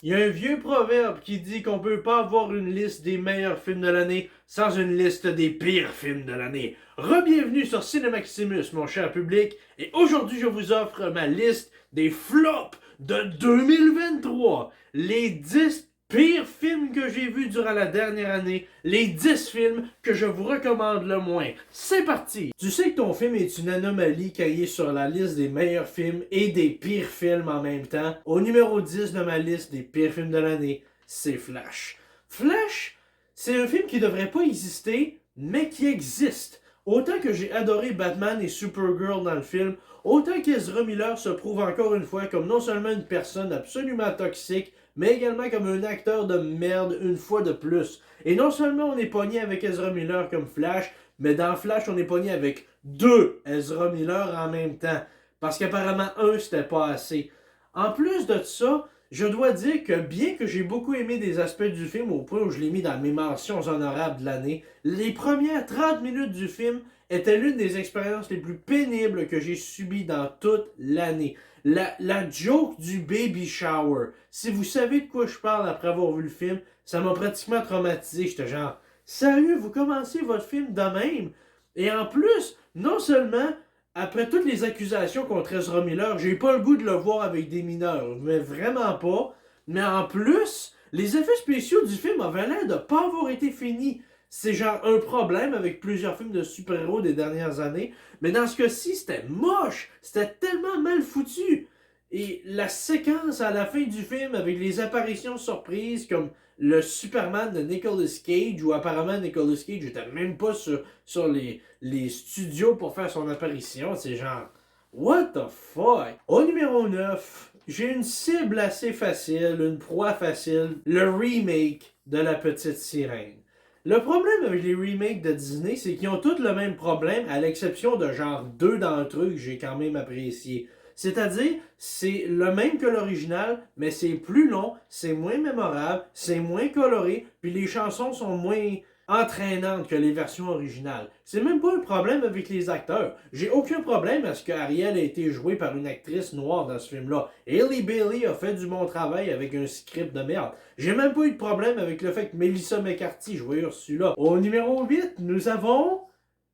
Il y a un vieux proverbe qui dit qu'on peut pas avoir une liste des meilleurs films de l'année sans une liste des pires films de l'année. Rebienvenue sur Cinemaximus, mon cher public, et aujourd'hui je vous offre ma liste des flops de 2023. Les 10 pires films que j'ai vus durant la dernière année, les 10 films que je vous recommande le moins. C'est parti! Tu sais que ton film est une anomalie quand il est sur la liste des meilleurs films et des pires films en même temps. Au numéro 10 de ma liste des pires films de l'année, c'est Flash. Flash, c'est un film qui devrait pas exister, mais qui existe. Autant que j'ai adoré Batman et Supergirl dans le film, autant qu'Ezra Miller se prouve encore une fois comme non seulement une personne absolument toxique, mais également comme un acteur de merde une fois de plus. Et non seulement on est pogné avec Ezra Miller comme Flash, mais dans Flash on est pogné avec deux Ezra Miller en même temps. Parce qu'apparemment un c'était pas assez. En plus de ça, je dois dire que bien que j'ai beaucoup aimé des aspects du film au point où je l'ai mis dans mes mentions honorables de l'année, les premières 30 minutes du film étaient l'une des expériences les plus pénibles que j'ai subies dans toute l'année. La joke du baby shower. Si vous savez de quoi je parle après avoir vu le film, ça m'a pratiquement traumatisé. J'étais genre, sérieux, vous commencez votre film de même? Et en plus, non seulement, après toutes les accusations contre Ezra Miller, j'ai pas le goût de le voir avec des mineurs, mais vraiment pas. Mais en plus, les effets spéciaux du film avaient l'air de pas avoir été finis. C'est genre un problème avec plusieurs films de super-héros des dernières années. Mais dans ce cas-ci, c'était moche. C'était tellement mal foutu. Et la séquence à la fin du film avec les apparitions surprises comme le Superman de Nicolas Cage, où apparemment Nicolas Cage n'était même pas sur les studios pour faire son apparition. C'est genre, what the fuck? Au numéro 9, j'ai une cible assez facile, une proie facile, le remake de La Petite Sirène. Le problème avec les remakes de Disney, c'est qu'ils ont tous le même problème, à l'exception de genre deux d'entre eux que j'ai quand même apprécié. C'est-à-dire, c'est le même que l'original, mais c'est plus long, c'est moins mémorable, c'est moins coloré, puis les chansons sont moins entraînantes que les versions originales. C'est même pas un problème avec les acteurs. J'ai aucun problème à ce que Ariel ait été jouée par une actrice noire dans ce film-là. Hailey Bailey a fait du bon travail avec un script de merde. J'ai même pas eu de problème avec le fait que Melissa McCarthy jouait Ursula. Au numéro 8, nous avons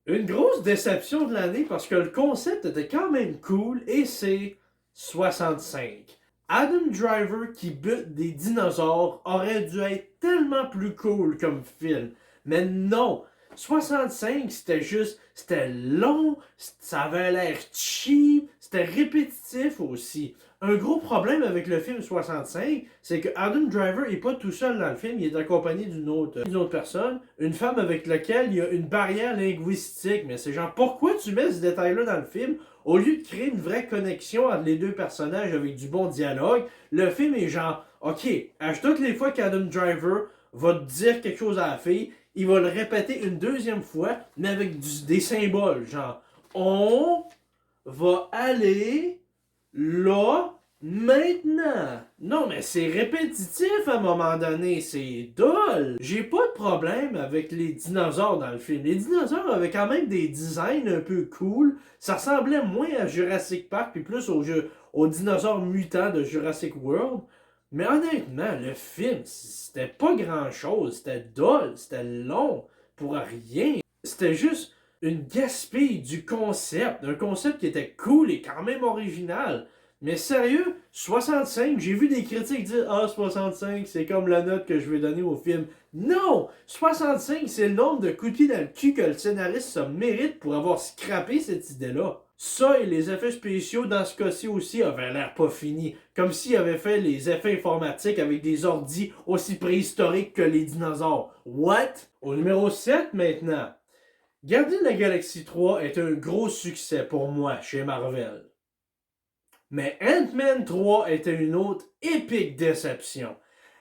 une grosse déception de l'année parce que le concept était quand même cool et c'est 65. Adam Driver qui bute des dinosaures aurait dû être tellement plus cool comme film. Mais non, 65 c'était long, ça avait l'air cheap, c'était répétitif aussi. Un gros problème avec le film 65, c'est que Adam Driver est pas tout seul dans le film, il est accompagné d'une autre personne, une femme avec laquelle il y a une barrière linguistique. Mais c'est genre, pourquoi tu mets ce détail-là dans le film au lieu de créer une vraie connexion entre les deux personnages avec du bon dialogue? Le film est genre, ok, à toutes les fois qu'Adam Driver va te dire quelque chose à la fille, il va le répéter une deuxième fois, mais avec des symboles, genre, on va aller là, maintenant. Non, mais c'est répétitif à un moment donné, c'est dull. J'ai pas de problème avec les dinosaures dans le film. Les dinosaures avaient quand même des designs un peu cool. Ça ressemblait moins à Jurassic Park, puis plus aux dinosaures mutants de Jurassic World. Mais honnêtement, le film, c'était pas grand-chose. C'était dull, c'était long, pour rien. C'était juste une gaspille du concept. Un concept qui était cool et quand même original. Mais sérieux, 65, j'ai vu des critiques dire ah, 65, c'est comme la note que je vais donner au film. Non! 65, c'est le nombre de coups de pied dans le cul que le scénariste se mérite pour avoir scrappé cette idée-là. Ça et les effets spéciaux dans ce cas-ci aussi avaient l'air pas finis. Comme s'il avait fait les effets informatiques avec des ordis aussi préhistoriques que les dinosaures. What? Au numéro 7 maintenant. Gardien de la Galaxie 3 est un gros succès pour moi chez Marvel. Mais Ant-Man 3 était une autre épique déception.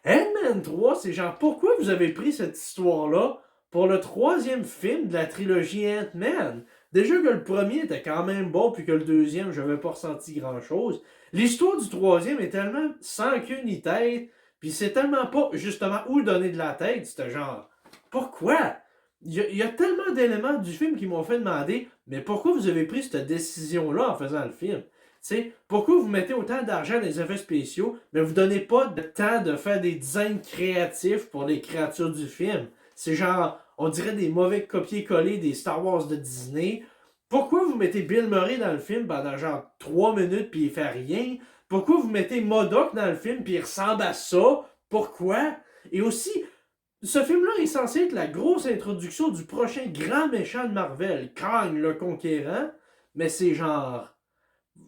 Ant-Man 3, c'est genre, pourquoi vous avez pris cette histoire-là pour le troisième film de la trilogie Ant-Man? Déjà que le premier était quand même bon, puis que le deuxième, je n'avais pas ressenti grand-chose. L'histoire du troisième est tellement sans queue ni tête, puis c'est tellement pas justement où donner de la tête, c'était genre, pourquoi? Il y a tellement d'éléments du film qui m'ont fait demander, mais pourquoi vous avez pris cette décision-là en faisant le film? sais, pourquoi vous mettez autant d'argent dans les effets spéciaux, mais vous donnez pas de temps de faire des designs créatifs pour les créatures du film? C'est genre, on dirait des mauvais copier-coller des Star Wars de Disney. Pourquoi vous mettez Bill Murray dans le film pendant genre 3 minutes puis il fait rien? Pourquoi vous mettez MODOK dans le film puis il ressemble à ça? Pourquoi? Et aussi, ce film-là est censé être la grosse introduction du prochain grand méchant de Marvel, Kang le Conquérant, mais c'est genre...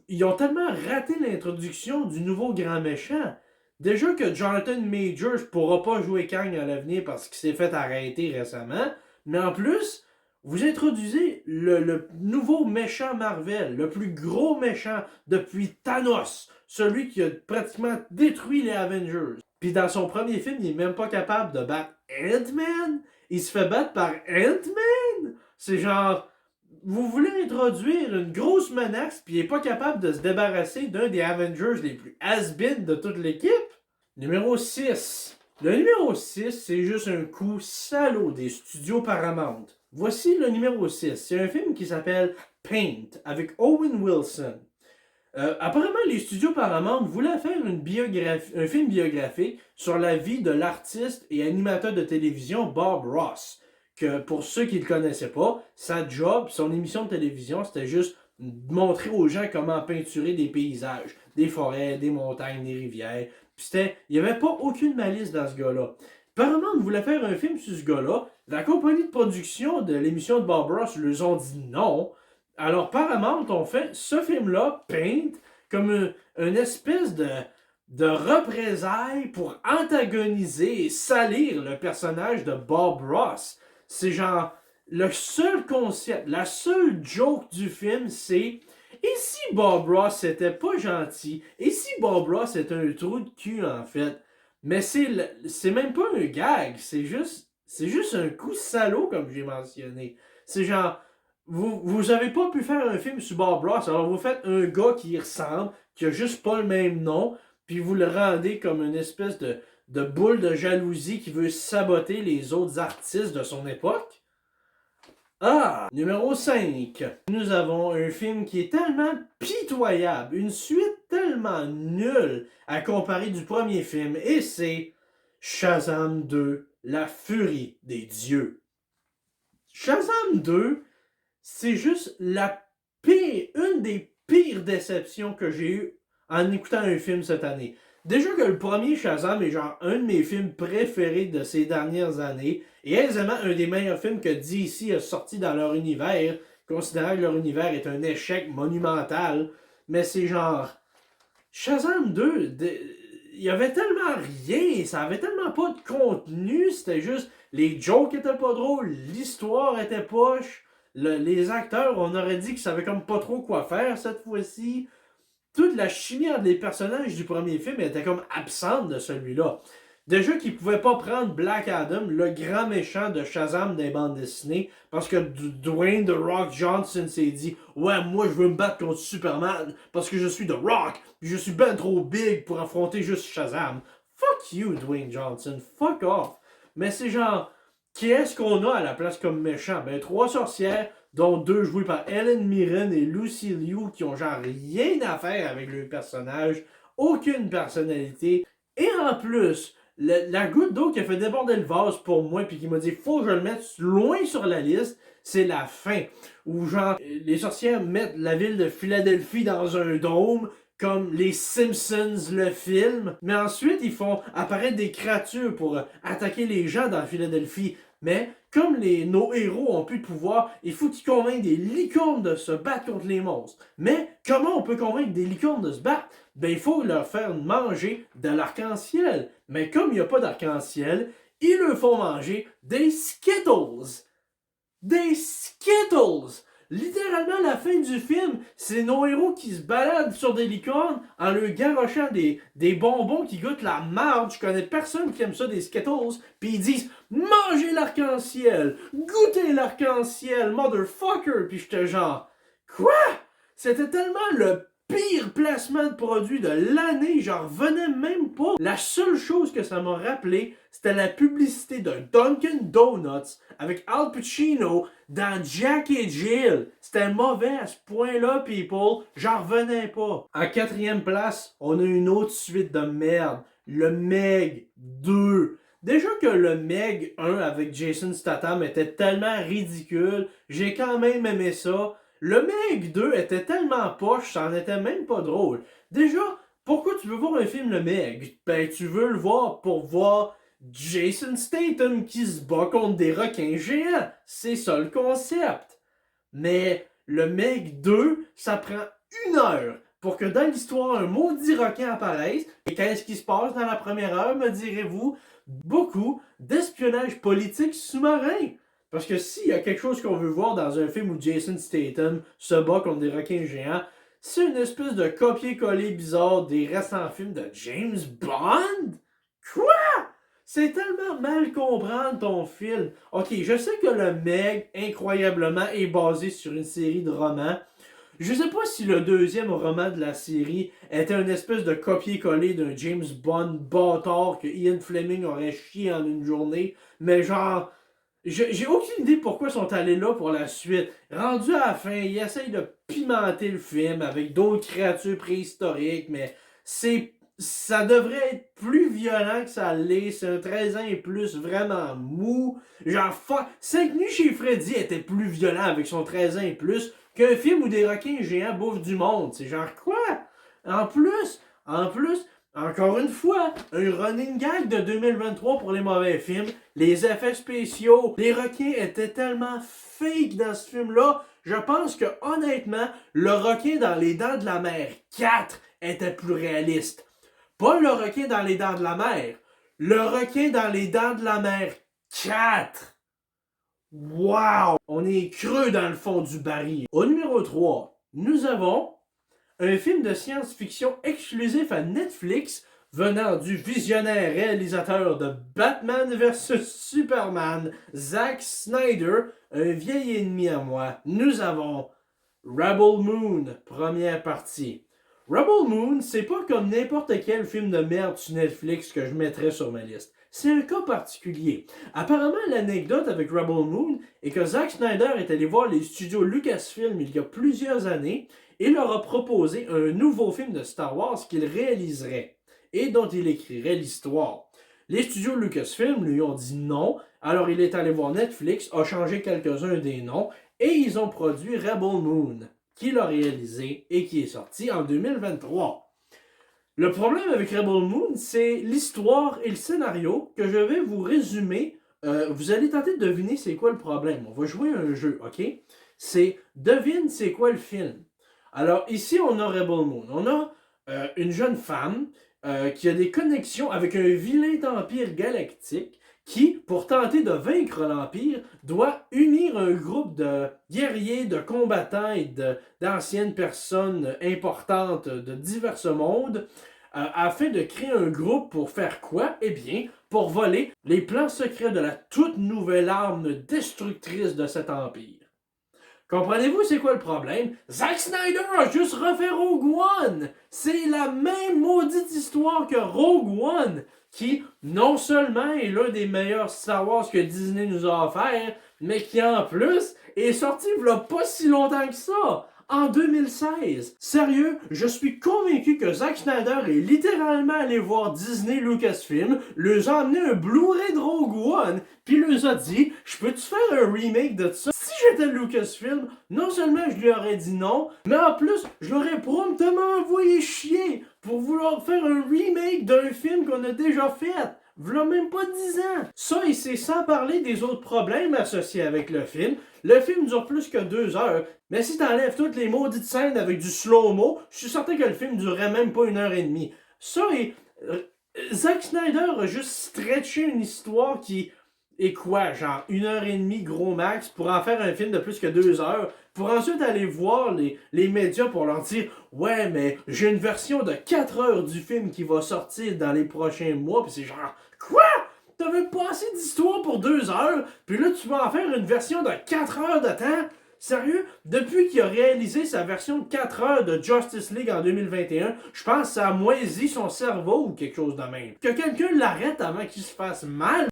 Ils ont tellement raté l'introduction du nouveau grand méchant. Déjà que Jonathan Majors pourra pas jouer Kang à l'avenir parce qu'il s'est fait arrêter récemment, mais en plus, vous introduisez le nouveau méchant Marvel, le plus gros méchant depuis Thanos, celui qui a pratiquement détruit les Avengers. Puis dans son premier film, il est même pas capable de battre Ant-Man. Il se fait battre par Ant-Man. C'est genre, vous voulez introduire une grosse menace, puis il est pas capable de se débarrasser d'un des Avengers les plus has-been de toute l'équipe. Numéro 6. Le numéro 6, c'est juste un coup salaud des studios Paramount. Voici le numéro 6. C'est un film qui s'appelle Paint, avec Owen Wilson. Apparemment, les studios Paramount voulaient faire un film biographique sur la vie de l'artiste et animateur de télévision Bob Ross. Que pour ceux qui ne le connaissaient pas, sa job, son émission de télévision, c'était juste montrer aux gens comment peinturer des paysages, des forêts, des montagnes, des rivières. Puis il n'y avait pas aucune malice dans ce gars-là. Paramount voulait faire un film sur ce gars-là. La compagnie de production de l'émission de Bob Ross leur ont dit non. Alors Paramount ont fait ce film-là, Paint, comme une espèce de représailles pour antagoniser et salir le personnage de Bob Ross. C'est genre, le seul concept, la seule joke du film, c'est et si Bob Ross était pas gentil? Et si Bob Ross était un trou de cul, en fait? Mais c'est même pas un gag, c'est juste un coup salaud, comme j'ai mentionné. C'est genre, vous avez pas pu faire un film sur Bob Ross, alors vous faites un gars qui y ressemble, qui a juste pas le même nom, puis vous le rendez comme une espèce de boule de jalousie qui veut saboter les autres artistes de son époque. Ah! Numéro 5. Nous avons un film qui est tellement pitoyable, une suite tellement nulle à comparer du premier film, et c'est Shazam 2, La Furie des Dieux. Shazam 2, c'est juste une des pires déceptions que j'ai eues en écoutant un film cette année. Déjà que le premier Shazam est genre un de mes films préférés de ces dernières années, et aisément un des meilleurs films que DC a sorti dans leur univers, considérant que leur univers est un échec monumental, mais c'est genre... Shazam 2, il y avait tellement rien, ça avait tellement pas de contenu, c'était juste... Les jokes étaient pas drôles, l'histoire était poche, les acteurs, on aurait dit qu'ils savaient comme pas trop quoi faire cette fois-ci. Toute la chimie entre les personnages du premier film était comme absente de celui-là. Déjà qu'ils pouvaient pas prendre Black Adam, le grand méchant de Shazam des bandes dessinées, parce que Dwayne The Rock Johnson s'est dit « Ouais, moi je veux me battre contre Superman, parce que je suis The Rock, puis je suis ben trop big pour affronter juste Shazam. » Fuck you, Dwayne Johnson, fuck off. Mais c'est genre, qui est-ce qu'on a à la place comme méchant? Ben, 3 sorcières, dont 2 jouées par Helen Mirren et Lucy Liu, qui ont genre rien à faire avec le personnage, aucune personnalité. Et en plus, la goutte d'eau qui a fait déborder le vase pour moi, puis qui m'a dit faut que je le mette loin sur la liste, c'est la fin. Où genre, les sorcières mettent la ville de Philadelphie dans un dôme, comme les Simpsons le film. Mais ensuite, ils font apparaître des créatures pour attaquer les gens dans Philadelphie. Mais comme nos héros ont plus de pouvoir, il faut qu'ils convainquent des licornes de se battre contre les monstres. Mais comment on peut convaincre des licornes de se battre? Ben, il faut leur faire manger de l'arc-en-ciel. Mais comme il n'y a pas d'arc-en-ciel, ils leur font manger des Skittles. Des Skittles! Littéralement, la fin du film, c'est nos héros qui se baladent sur des licornes en leur garochant des bonbons qui goûtent la marde. Je connais personne qui aime ça, des Skittles. Puis ils disent « Mangez l'arc-en-ciel! Goûtez l'arc-en-ciel, motherfucker! » Puis j'étais genre « Quoi? » C'était tellement le pire placement de produit de l'année, j'en revenais même pas. La seule chose que ça m'a rappelé, c'était la publicité d'un Dunkin' Donuts avec Al Pacino dans Jack et Jill. C'était mauvais à ce point-là, people. J'en revenais pas. En quatrième place, on a une autre suite de merde. Le Meg 2. Déjà que le Meg 1 avec Jason Statham était tellement ridicule, j'ai quand même aimé ça. Le Meg 2 était tellement poche, ça en était même pas drôle. Déjà, pourquoi tu veux voir un film Le Meg? Ben, tu veux le voir pour voir Jason Statham qui se bat contre des requins géants. C'est ça le concept. Mais le Meg 2, ça prend 1 heure pour que dans l'histoire un maudit requin apparaisse. Et qu'est-ce qui se passe dans la première heure, me direz-vous? Beaucoup d'espionnage politique sous-marin. Parce que s'il y a quelque chose qu'on veut voir dans un film où Jason Statham se bat contre des requins géants, c'est une espèce de copier-coller bizarre des récents films de James Bond? Quoi? C'est tellement mal comprendre ton film. Ok, je sais que le Meg, incroyablement, est basé sur une série de romans. Je sais pas si le deuxième roman de la série était une espèce de copier-coller d'un James Bond bâtard que Ian Fleming aurait chié en une journée, mais genre, j'ai aucune idée pourquoi ils sont allés là pour la suite. Rendu à la fin, ils essayent de pimenter le film avec d'autres créatures préhistoriques, mais ça devrait être plus violent que ça l'est. C'est un 13 ans et plus vraiment mou. Genre, 5 nuits chez Freddy était plus violent avec son 13 ans et plus qu'un film où des requins géants bouffent du monde. C'est genre quoi? En plus, encore une fois, un running gag de 2023 pour les mauvais films. Les effets spéciaux, les requins étaient tellement fake dans ce film-là. Je pense que honnêtement, le requin dans Les Dents de la Mer 4 était plus réaliste. Pas le requin dans Les Dents de la Mer. Le requin dans Les Dents de la Mer 4. Wow! On est creux dans le fond du baril. Au numéro 3, nous avons un film de science-fiction exclusif à Netflix venant du visionnaire réalisateur de Batman vs Superman, Zack Snyder, un vieil ennemi à moi. Nous avons Rebel Moon, première partie. Rebel Moon, c'est pas comme n'importe quel film de merde sur Netflix que je mettrais sur ma liste. C'est un cas particulier. Apparemment, l'anecdote avec Rebel Moon est que Zack Snyder est allé voir les studios Lucasfilm il y a plusieurs années et leur a proposé un nouveau film de Star Wars qu'il réaliserait et dont il écrirait l'histoire. Les studios Lucasfilm lui ont dit non, alors il est allé voir Netflix, a changé quelques-uns des noms et ils ont produit Rebel Moon, qu'il a réalisé et qui est sorti en 2023. Le problème avec Rebel Moon, c'est l'histoire et le scénario que je vais vous résumer. Vous allez tenter de deviner c'est quoi le problème. On va jouer à un jeu, ok? C'est devine c'est quoi le film. Alors ici on a Rebel Moon. On a une jeune femme qui a des connexions avec un vilain empire galactique qui, pour tenter de vaincre l'Empire, doit unir un groupe de guerriers, de combattants et d'anciennes personnes importantes de divers mondes afin de créer un groupe pour faire quoi? Eh bien, pour voler les plans secrets de la toute nouvelle arme destructrice de cet Empire. Comprenez-vous c'est quoi le problème? Zack Snyder a juste refait Rogue One! C'est la même maudite histoire que Rogue One, qui non seulement est l'un des meilleurs Star Wars que Disney nous a offert, mais qui en plus est sorti il y a pas si longtemps que ça, en 2016. Sérieux, je suis convaincu que Zack Snyder est littéralement allé voir Disney Lucasfilm, leur a amené un Blu-ray de Rogue One, puis leur a dit « Je peux-tu faire un remake de ça? » Si j'étais Lucasfilm, non seulement je lui aurais dit non, mais en plus, je l'aurais promptement envoyé chier pour vouloir faire un remake d'un film qu'on a déjà fait. V'là même pas 10 ans. Ça, et c'est sans parler des autres problèmes associés avec le film. Le film dure plus que 2 heures, mais si t'enlèves toutes les maudites scènes avec du slow-mo, je suis certain que le film durerait même pas 1 heure et demie. Ça, et Zack Snyder a juste stretché une histoire qui est quoi, genre 1 heure et demie gros max pour en faire un film de plus que 2 heures, pour ensuite aller voir les médias pour leur dire « Ouais, mais j'ai une version de 4 heures du film qui va sortir dans les prochains mois. » Puis c'est genre « Quoi? T'avais pas assez d'histoire pour 2 heures? Puis là, tu vas en faire une version de 4 heures de temps? » Sérieux, depuis qu'il a réalisé sa version de 4 heures de Justice League en 2021, je pense que ça a moisi son cerveau ou quelque chose de même. Que quelqu'un l'arrête avant qu'il se fasse mal.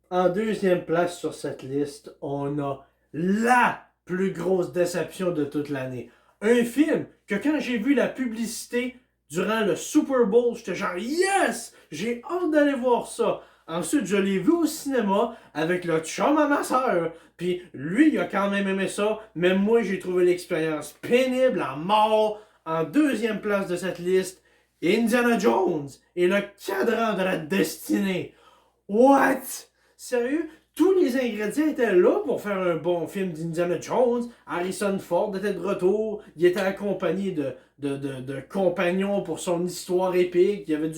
En deuxième place sur cette liste, on a la plus grosse déception de toute l'année. Un film que quand j'ai vu la publicité durant le Super Bowl, j'étais genre yes! J'ai hâte d'aller voir ça. Ensuite, je l'ai vu au cinéma avec le chum à ma soeur. Puis lui, il a quand même aimé ça. Mais moi, j'ai trouvé l'expérience pénible à mort. En deuxième place de cette liste, Indiana Jones et le cadran de la destinée. What? Sérieux? Tous les ingrédients étaient là pour faire un bon film d'Indiana Jones. Harrison Ford était de retour. Il était accompagné de compagnons pour son histoire épique. Il y avait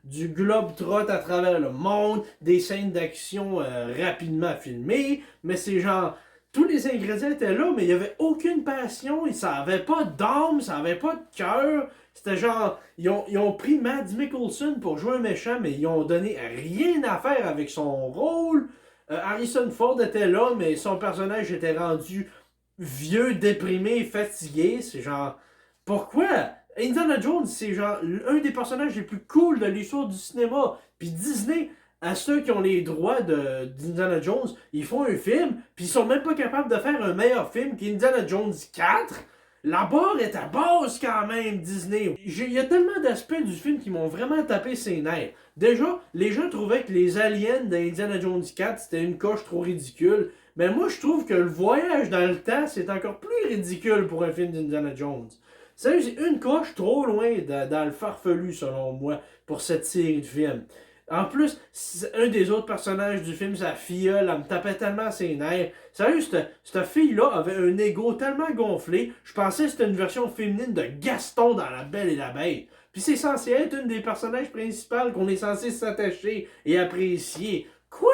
du globe-trot à travers le monde, des scènes d'action rapidement filmées. Mais c'est genre, tous les ingrédients étaient là, mais il n'y avait aucune passion. Ça n'avait pas d'âme, ça n'avait pas de cœur. C'était genre, ils ont pris Mads Mikkelsen pour jouer un méchant, mais ils ont donné rien à faire avec son rôle. Harrison Ford était là, mais son personnage était rendu vieux, déprimé, fatigué. C'est genre, pourquoi? Indiana Jones, c'est genre un des personnages les plus cool de l'histoire du cinéma. Puis Disney, à ceux qui ont les droits d'Indiana Jones, ils font un film, puis ils sont même pas capables de faire un meilleur film qu'Indiana Jones 4. La barre est à basse quand même, Disney. Il y a tellement d'aspects du film qui m'ont vraiment tapé ses nerfs. Déjà, les gens trouvaient que les aliens d'Indiana Jones 4, c'était une coche trop ridicule. Mais moi, je trouve que le voyage dans le temps, c'est encore plus ridicule pour un film d'Indiana Jones. Sérieux, c'est une coche trop loin dans le farfelu, selon moi, pour cette série de films. En plus, un des autres personnages du film, sa filleule, elle me tapait tellement ses nerfs. Sérieux, cette fille-là avait un ego tellement gonflé, je pensais que c'était une version féminine de Gaston dans La Belle et la Bête. Puis c'est censé être une des personnages principaux qu'on est censé s'attacher et apprécier. Quoi?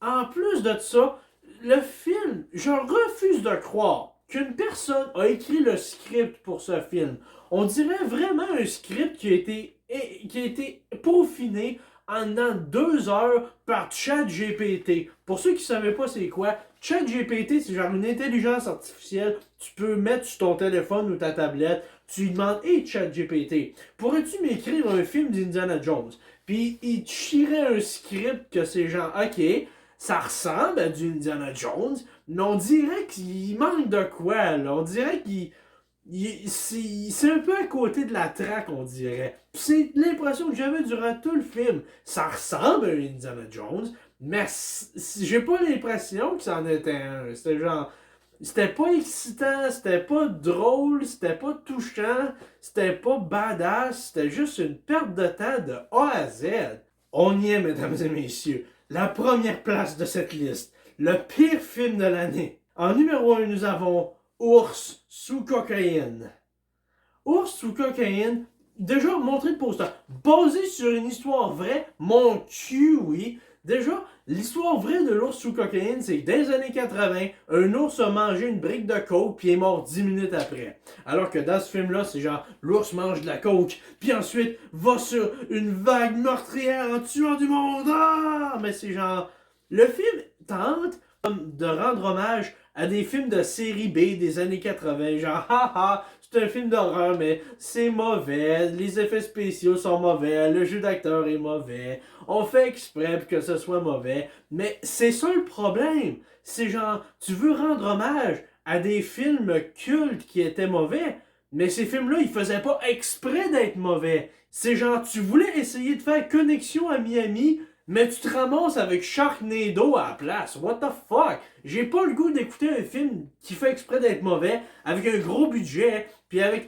En plus de ça, le film, je refuse de croire qu'une personne a écrit le script pour ce film. On dirait vraiment un script qui a été peaufiné en 2 heures par ChatGPT. Pour ceux qui ne savaient pas c'est quoi, ChatGPT, c'est genre une intelligence artificielle. Tu peux mettre sur ton téléphone ou ta tablette. Tu lui demandes, hey ChatGPT, pourrais-tu m'écrire un film d'Indiana Jones? Puis il te chierait un script que c'est genre, ok, ça ressemble à du Indiana Jones, mais on dirait qu'il manque de quoi, là. On dirait c'est un peu à côté de la traque, on dirait. C'est l'impression que j'avais durant tout le film. Ça ressemble à Indiana Jones, mais j'ai pas l'impression que ça en était un. C'était genre. C'était pas excitant, c'était pas drôle, c'était pas touchant, c'était pas badass, c'était juste une perte de temps de A à Z. On y est, mesdames et messieurs. La première place de cette liste. Le pire film de l'année. En numéro 1, nous avons Ours sous cocaïne. Ours sous cocaïne, déjà montré le poster. Basé sur une histoire vraie, mon cul, oui. Déjà, l'histoire vraie de l'ours sous cocaïne, c'est que dans les années 80, un ours a mangé une brique de coke puis est mort 10 minutes après. Alors que dans ce film-là, c'est genre, l'ours mange de la coke, puis ensuite va sur une vague meurtrière en tuant du monde. Ah! Mais c'est genre, le film tente de rendre hommage à des films de série B des années 80, genre haha, c'est un film d'horreur mais c'est mauvais, les effets spéciaux sont mauvais, le jeu d'acteur est mauvais, on fait exprès pour que ce soit mauvais, mais c'est ça le problème, c'est genre, tu veux rendre hommage à des films cultes qui étaient mauvais, mais ces films-là, ils faisaient pas exprès d'être mauvais. C'est genre, tu voulais essayer de faire connexion à Miami, mais tu te ramasses avec Sharknado à la place. What the fuck? J'ai pas le goût d'écouter un film qui fait exprès d'être mauvais, avec un gros budget, puis avec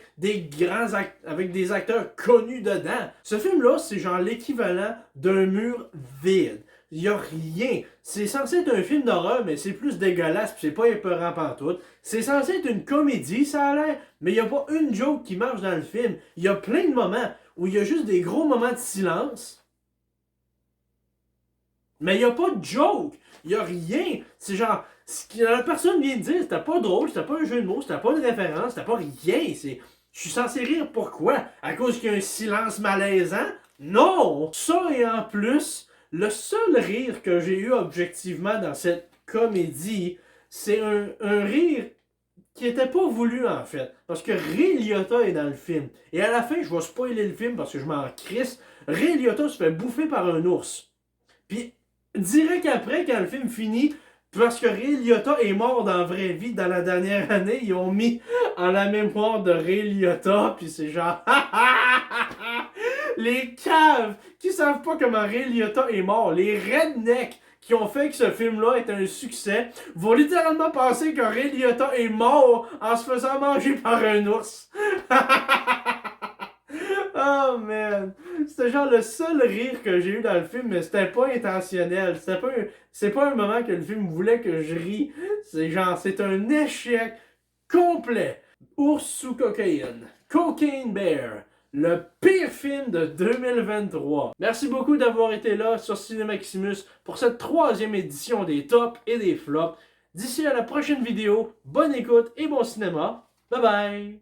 avec des acteurs connus dedans. Ce film-là, c'est genre l'équivalent d'un mur vide. Il y a rien. C'est censé être un film d'horreur, mais c'est plus dégueulasse, puis c'est pas épeurant pantoute. C'est censé être une comédie, ça a l'air, mais il y a pas une joke qui marche dans le film. Il y a plein de moments où il y a juste des gros moments de silence. Mais il n'y a pas de joke. Il n'y a rien. C'est genre, ce que la personne vient de dire, c'était pas drôle, c'était pas un jeu de mots, c'était pas une référence, c'était pas rien. Je suis censé rire pourquoi? À cause qu'il y a un silence malaisant? Non! Ça et en plus, le seul rire que j'ai eu objectivement dans cette comédie, c'est un rire qui était pas voulu en fait. Parce que Ray Liotta est dans le film. Et à la fin, je vais spoiler le film parce que je m'en crisse. Ray Liotta se fait bouffer par un ours. Puis, direct après, quand le film finit, parce que Ray Liotta est mort dans la vraie vie dans la dernière année, ils ont mis en la mémoire de Ray Liotta, puis c'est genre les caves qui savent pas comment Ray Liotta est mort, les rednecks qui ont fait que ce film-là est un succès, vont littéralement penser que Ray Liotta est mort en se faisant manger par un ours. Oh man! C'était genre le seul rire que j'ai eu dans le film, mais c'était pas intentionnel. C'est pas un moment que le film voulait que je rie. C'est genre, c'est un échec complet. Ours sous cocaïne. Cocaine Bear. Le pire film de 2023. Merci beaucoup d'avoir été là sur Cinemaximus pour cette 3e édition des tops et des flops. D'ici à la prochaine vidéo, bonne écoute et bon cinéma. Bye bye!